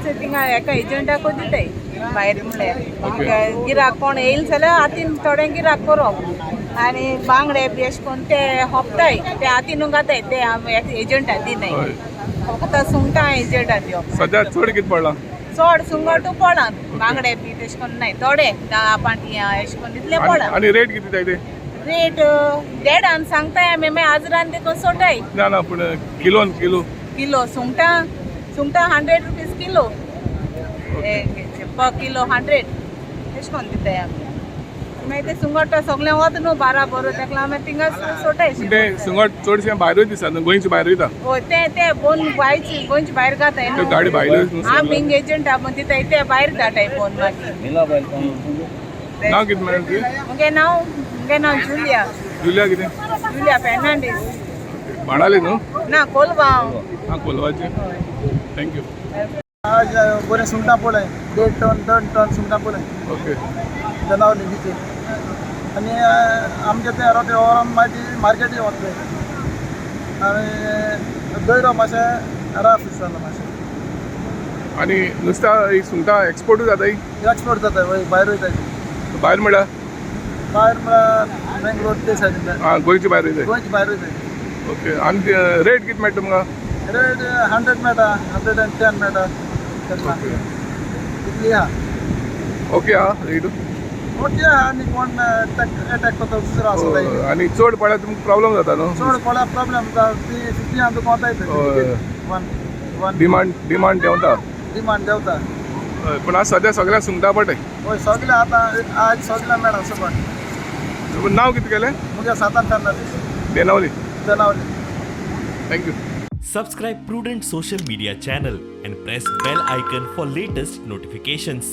तेच थिंगा एका एजंटाक दिताय भायर म्हळ्यार गिराक कोण येईल जाल्यार हातीन थोडे गिराक करप आनी बांगडे बी अशें करून ते होपताय ते हातीन घाताय ते एजंटा दिनाय फक्त सुंगटां एजंटा दिवप सध्या चड कितें पडलां चड सुंगटू पडना बांगडे बी तशें करून नाय थोडे 10-15 अशें करून दितले पडना आनी रेट कितें जाय ते रेट 1.5 सांगताय आमी मागीर आजरान ते सोटाय ना पूण किलो किलो सुंगटां 100 रुपीज किलो पर किलो 100 तशें करून दिताय आमी मागीर ते सुंगट सगळें वता न्हू बरोबर तेका लागून मागीर थिंगा सोटाय ते सुंगट चडशे भायरूच दिसता न्हू गोंयचे भायर वयता हय ते गोंयचे भायर घाताय न्हू गाडी भायरूच आमी हिंग एजंटा म्हण दिताय ते भायर धाडटाय पोवन मागीर नांव कितें मेळ्ळें तुजें मुगे नांव जुलिया कितें जुलिया फेर्नांडीस बाणाले न्हू ना कोलगांव हां कोलवाचे थँक्यू आज बरें सुंगटां पळय 1.5 टन सुंगटां पळय ओके बेनावली बीच आनी आमचे ते रोटे ओवरान मागीर मार्केटी वतले आनी गैरो मातशें राफ दिसतालो मातशें आनी नुस्त्या ही सुंगटां एक्सपोर्टूय जाता एक्सपोर्ट जाता भायर वयता भायर म्हळ्यार म्हळ्यार बेंगलोर ते सायडीन हां गोंयचे भायर वयता गोंयचे भायर वयता ओके आनी रेट कितें मेळटा तुमकां रेट 100 मेळटा 110 मेळटा इतली आहा ओके आहा रेट मोठी आहा आनी कोण अटॅक करता दुसरो आसता आनी चड पडल्यार तुमकां प्रॉब्लम जाता न्हू चड पडल्यार प्रॉब्लेम जाता ती 50 आनी तुका वता डिमांड देंवता डिमांड देंवता हय पूण आज सद्या सगळ्या सुंगटां पडटाय हय सगळे आतां आज सगळे मेळा सकट नांव कितें केलें मुगे सातान Fernandes Benaulim Benaulim thank you Subscribe Prudent social media channel and press bell icon for latest notifications.